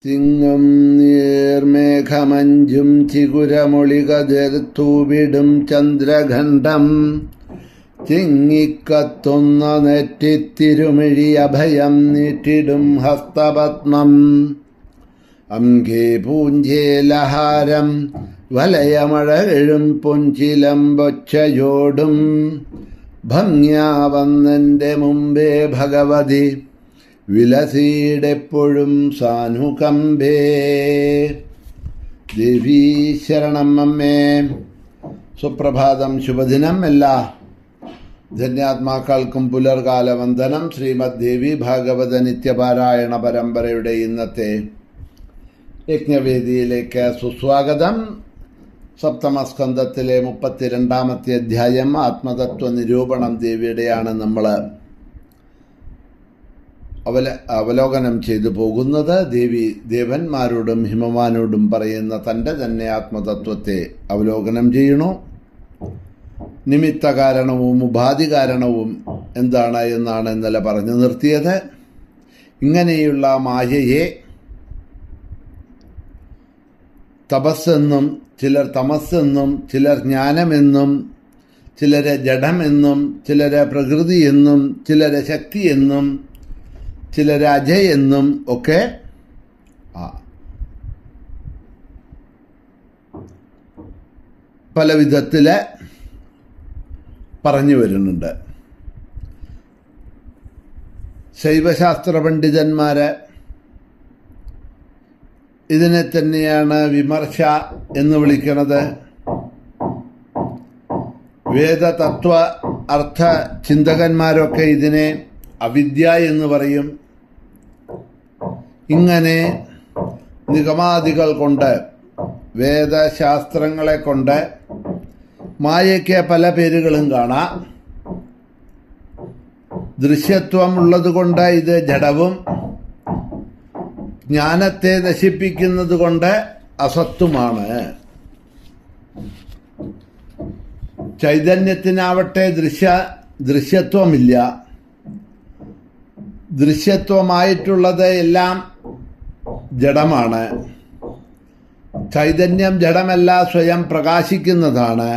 തിങ്ങും നീർമേഘമഞ്ചും ചിഗുരമൊളികതിർത്തൂവിടും ചന്ദ്രഖണ്ഡം തിങ്ങിക്കത്തുന്ന നെറ്റിത്തിരുമിഴി അഭയം നീട്ടിടും ഹസ്തപത്മം അംഘേ പൂഞ്ചേലഹാരം വലയമഴഴും പൊൻചിലമ്പൊച്ചയോടും ഭംഗ്യാവന്നെൻ്റെ മുമ്പേ ഭഗവതി വിലസീടെപ്പോഴും സാനുകമ്പേ. ദേവീ ശരണം അമ്മേ. സുപ്രഭാതം, ശുഭദിനം. എല്ലാ ധന്യാത്മാക്കൾക്കും പുലർകാല വന്ദനം. ശ്രീമദ് ദേവി ഭാഗവത നിത്യപാരായണ പരമ്പരയുടെ ഇന്നത്തെ യജ്ഞവേദിയിലേക്ക് സുസ്വാഗതം. സപ്തമസ്കന്ധത്തിലെ 32-ാമത്തെ അധ്യായം ആത്മതത്വ നിരൂപണം ദേവിയുടെയാണ് നമ്മൾ അവലോകനം ചെയ്തു പോകുന്നത്. ദേവി ദേവന്മാരോടും ഹിമവാനോടും പറയുന്ന തൻ്റെ തന്നെ ആത്മതത്വത്തെ അവലോകനം ചെയ്യണു. നിമിത്ത കാരണവും ഉപാധി കാരണവും എന്താണ് എന്നാണ് ഇന്നലെ പറഞ്ഞു നിർത്തിയത്. ഇങ്ങനെയുള്ള മായയെ തപസ്സെന്നും ചിലർ തമസ്സെന്നും ചിലർ ജ്ഞാനമെന്നും ചിലരെ ജഡമെന്നും ചിലരെ പ്രകൃതി എന്നും ചിലരെ ശക്തി എന്നും ചിലരെ അജയ് എന്നും ഒക്കെ പല വിധത്തിൽ പറഞ്ഞു വരുന്നുണ്ട്. ശൈവശാസ്ത്ര പണ്ഡിതന്മാര് ഇതിനെ തന്നെയാണ് വിമർശ എന്ന് വിളിക്കുന്നത്. വേദതത്വ അർത്ഥ ചിന്തകന്മാരൊക്കെ ഇതിനെ അവിദ്യ എന്ന് പറയും. ഇങ്ങനെ നിഗമാദികൾ കൊണ്ട്, വേദശാസ്ത്രങ്ങളെ കൊണ്ട് മായയ്ക്ക് പല പേരുകളും കാണാം. ദൃശ്യത്വം ഉള്ളതുകൊണ്ട് ഇത് ജഡവും, ജ്ഞാനത്തെ നശിപ്പിക്കുന്നത് കൊണ്ട് അസത്തുമാണ്. ചൈതന്യത്തിനാവട്ടെ ദൃശ്യത്വമില്ല. ദൃശ്യത്വമായിട്ടുള്ളത് എല്ലാം ജഡമാണ്. ചൈതന്യം ജഡമല്ല, സ്വയം പ്രകാശിക്കുന്നതാണ്.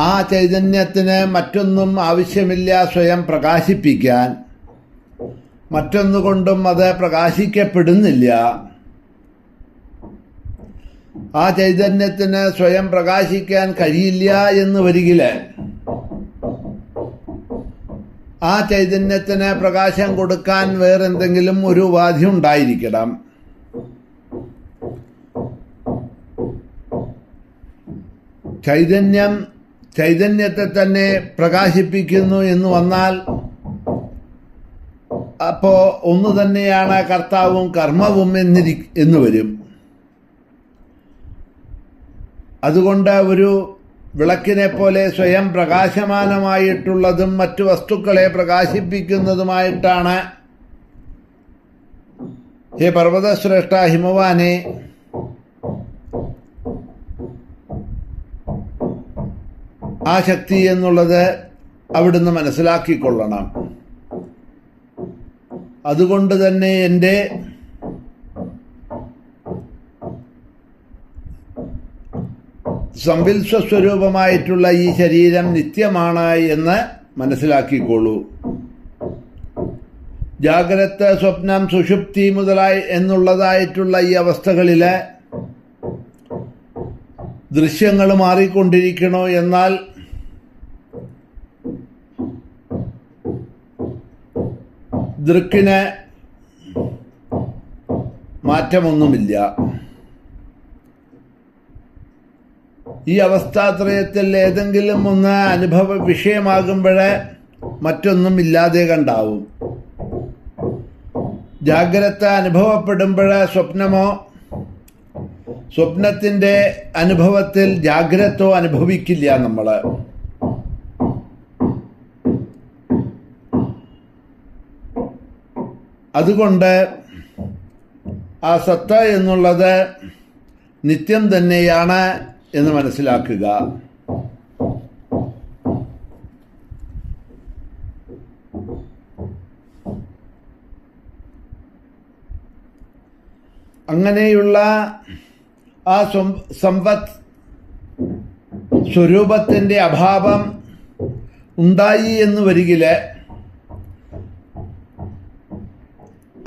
ആ ചൈതന്യത്തിന് മറ്റൊന്നും ആവശ്യമില്ല സ്വയം പ്രകാശിപ്പിക്കാൻ. മറ്റൊന്നുകൊണ്ടും അത് പ്രകാശിക്കപ്പെടുന്നില്ല. ആ ചൈതന്യത്തിന് സ്വയം പ്രകാശിക്കാൻ കഴിയില്ല എന്ന് വരികില് ആ ചൈതന്യത്തിന് പ്രകാശം കൊടുക്കാൻ വേറെന്തെങ്കിലും ഒരു ഉപാധി ഉണ്ടായിരിക്കണം. ചൈതന്യത്തെ തന്നെ പ്രകാശിപ്പിക്കുന്നു എന്ന് വന്നാൽ അപ്പോ ഒന്നു തന്നെയാണ് കർത്താവും കർമ്മവും എന്ന് വരും. അതുകൊണ്ട് ഒരു വിളക്കിനെ പോലെ സ്വയം പ്രകാശമാനമായിട്ടുള്ളതും മറ്റു വസ്തുക്കളെ പ്രകാശിപ്പിക്കുന്നതുമായിട്ടാണ് ഹേ പർവ്വതശ്രേഷ്ഠ ഹിമവാനെ ആ ശക്തി എന്നുള്ളത് അവിടുന്ന് മനസ്സിലാക്കിക്കൊള്ളണം. അതുകൊണ്ട് തന്നെ എൻ്റെ സംവിൽസ്വസ്വരൂപമായിട്ടുള്ള ഈ ശരീരം നിത്യമാണ് എന്ന് മനസ്സിലാക്കിക്കോളൂ. ജാഗ്രത, സ്വപ്നം, സുഷുപ്തി എന്നുള്ളതായിട്ടുള്ള ഈ അവസ്ഥകളിൽ ദൃശ്യങ്ങൾ മാറിക്കൊണ്ടിരിക്കണോ, എന്നാൽ ദൃക്കിന് മാറ്റമൊന്നുമില്ല. ഈ അവസ്ഥാത്രയത്തിൽ ഏതെങ്കിലും ഒന്ന് അനുഭവ വിഷയമാകുമ്പോഴേ മറ്റൊന്നും ഇല്ലാതെ കണ്ടാവും. ജാഗ്രത അനുഭവപ്പെടുമ്പോഴേ സ്വപ്നമോ, സ്വപ്നത്തിൻ്റെ അനുഭവത്തിൽ ജാഗ്രതോ അനുഭവിക്കില്ല നമ്മൾ. അതുകൊണ്ട് ആ സത്ത എന്നുള്ളത് നിത്യം തന്നെയാണ് എന്ന് മനസ്സിലാക്കുക. അങ്ങനെയുള്ള ആ സമ്പത്ത് സ്വരൂപത്തിൻ്റെ അഭാവം ഉണ്ടായി എന്ന് വരികിൽ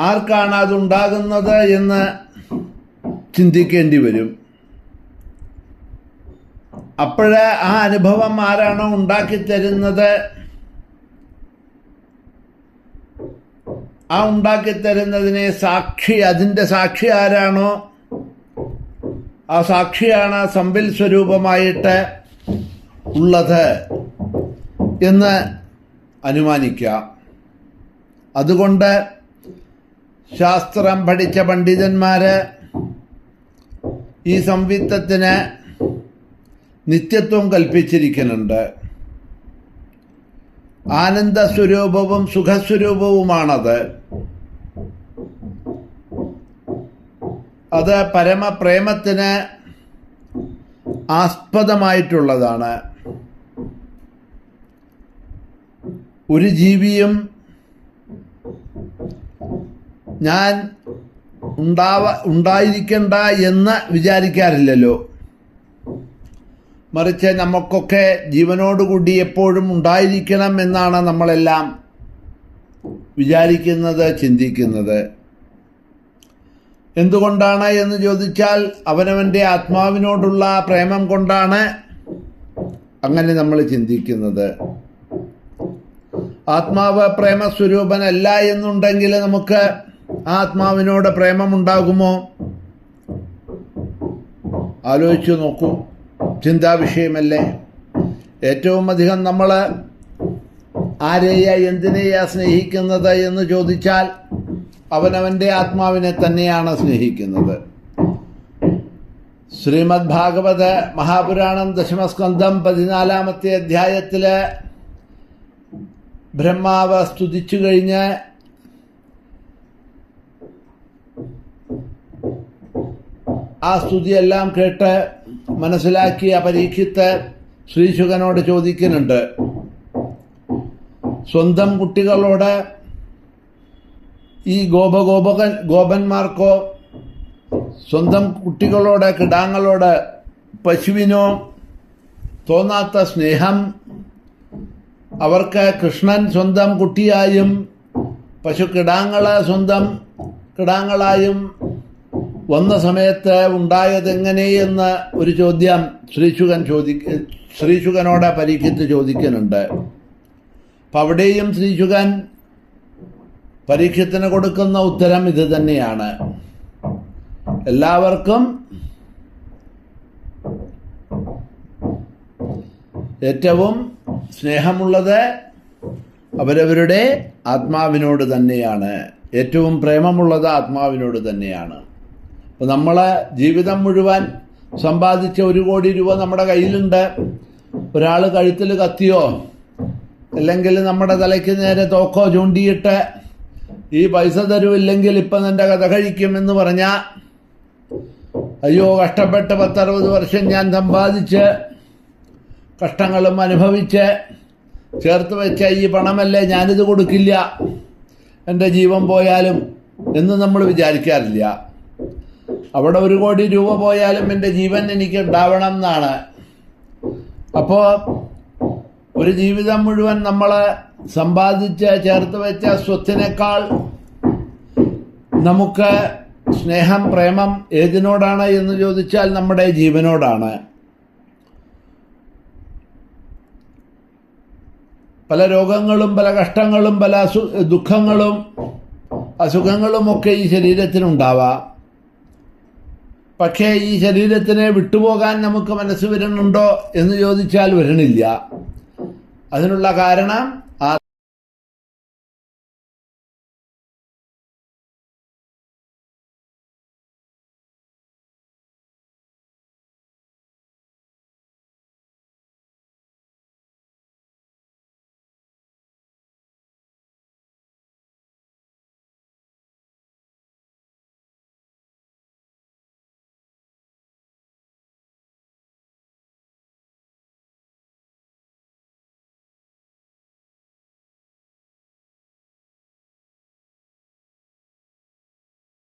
ആർക്കാണ് അതുണ്ടാകുന്നത് എന്ന് ചിന്തിക്കേണ്ടി വരും. അപ്പോഴ് ആ അനുഭവം ആരാണോ ഉണ്ടാക്കിത്തരുന്നത്, ആ ഉണ്ടാക്കിത്തരുന്നതിനെ അതിൻ്റെ സാക്ഷി ആരാണോ ആ സാക്ഷിയാണ് സമ്പിൽ സ്വരൂപമായിട്ട് ഉള്ളത് എന്ന് അനുമാനിക്കാം. അതുകൊണ്ട് ശാസ്ത്രം പഠിച്ച പണ്ഡിതന്മാർ ഈ സംവിത്തത്തിന് നിത്യത്വം കൽപ്പിച്ചിരിക്കുന്നുണ്ട്. ആനന്ദസ്വരൂപവും സുഖസ്വരൂപവുമാണത്. അത് പരമപ്രേമത്തിന് ആസ്പദമായിട്ടുള്ളതാണ്. ഒരു ജീവിയും ഞാൻ ഉണ്ടായിരിക്കണ്ട എന്ന് വിചാരിക്കാറില്ലല്ലോ. മറിച്ച് നമുക്കൊക്കെ ജീവനോടുകൂടി എപ്പോഴും ഉണ്ടായിരിക്കണം എന്നാണ് നമ്മളെല്ലാം വിചാരിക്കുന്നത്, ചിന്തിക്കുന്നത്. എന്തുകൊണ്ടാണ് എന്ന് ചോദിച്ചാൽ അവനവൻ്റെ ആത്മാവിനോടുള്ള പ്രേമം കൊണ്ടാണ് അങ്ങനെ നമ്മൾ ചിന്തിക്കുന്നത്. ആത്മാവ് പ്രേമസ്വരൂപനല്ല എന്നുണ്ടെങ്കിൽ നമുക്ക് ആത്മാവിനോട് പ്രേമമുണ്ടാകുമോ? ആലോചിച്ചു നോക്കൂ. ചിന്താവിഷയമല്ലേ? ഏറ്റവും അധികം നമ്മൾ ആരെയാ എന്തിനെയാ സ്നേഹിക്കുന്നത് എന്ന് ചോദിച്ചാൽ അവനവൻ്റെ ആത്മാവിനെ തന്നെയാണ് സ്നേഹിക്കുന്നത്. ശ്രീമദ് ഭാഗവത മഹാപുരാണം ദശമസ്കന്ധം 14-ാമത്തെ അധ്യായത്തിൽ ബ്രഹ്മാവ് സ്തുതിച്ചു കഴിഞ്ഞ് ആ സ്തുതിയെല്ലാം കേട്ട് മനസ്സിലാക്കിയ പരീക്ഷിത്ത് ശ്രീശുകനോട് ചോദിക്കുന്നുണ്ട്, സ്വന്തം കുട്ടികളോട് ഈ ഗോപന്മാർക്കോ സ്വന്തം കുട്ടികളോട്, കിടാങ്ങളോട്, പശുവിനോ തോന്നാത്ത സ്നേഹം അവർക്ക് കൃഷ്ണൻ സ്വന്തം കുട്ടിയായും പശുക്കിടാങ്ങളെ സ്വന്തം കിടാങ്ങളായും വന്ന സമയത്ത് ഉണ്ടായതെങ്ങനെയെന്ന് ഒരു ചോദ്യം ശ്രീശുകനോട് പരീക്ഷിച്ച് ചോദിക്കുന്നുണ്ട്. അപ്പം അവിടെയും ശ്രീശുകൻ പരീക്ഷത്തിന് കൊടുക്കുന്ന ഉത്തരം ഇത് തന്നെയാണ്. എല്ലാവർക്കും ഏറ്റവും സ്നേഹമുള്ളത് അവരവരുടെ ആത്മാവിനോട് തന്നെയാണ്. ഏറ്റവും പ്രേമമുള്ളത് ആത്മാവിനോട് തന്നെയാണ്. അപ്പോൾ നമ്മൾ ജീവിതം മുഴുവൻ സമ്പാദിച്ച 1 കോടി രൂപ നമ്മുടെ കയ്യിലുണ്ട്. ഒരാൾ കഴുത്തിൽ കത്തിയോ അല്ലെങ്കിൽ നമ്മുടെ തലയ്ക്ക് നേരെ തോക്കോ ചൂണ്ടിയിട്ട് ഈ പൈസ തരുമില്ലെങ്കിൽ ഇപ്പം നിൻ്റെ കഥ കഴിക്കുമെന്ന് പറഞ്ഞാൽ, അയ്യോ കഷ്ടപ്പെട്ട് 10-60 വർഷം ഞാൻ സമ്പാദിച്ച് കഷ്ടങ്ങളും അനുഭവിച്ച് ചേർത്ത് വെച്ച ഈ പണമല്ലേ, ഞാനിത് കൊടുക്കില്ല, എൻ്റെ ജീവൻ പോയാലും എന്ന് നമ്മൾ വിചാരിക്കാറില്ല. അവിടെ 1 കോടി രൂപ പോയാലും എൻ്റെ ജീവൻ എനിക്ക് ഉണ്ടാവണം എന്നാണ്. അപ്പോൾ ഒരു ജീവിതം മുഴുവൻ നമ്മൾ സമ്പാദിച്ച് ചേർത്ത് വെച്ച സ്വത്തിനേക്കാൾ നമുക്ക് സ്നേഹം, പ്രേമം ഏതിനോടാണ് എന്ന് ചോദിച്ചാൽ നമ്മുടെ ജീവനോടാണ്. പല രോഗങ്ങളും പല കഷ്ടങ്ങളും പല ദുഃഖങ്ങളും അസുഖങ്ങളുമൊക്കെ ഈ ശരീരത്തിനുണ്ടാവാം. പക്ഷേ ഈ ശരീരത്തിനെ വിട്ടുപോകാൻ നമുക്ക് മനസ്സ് വരുന്നുണ്ടോ എന്ന് ചോദിച്ചാൽ വരണില്ല. അതിനുള്ള കാരണം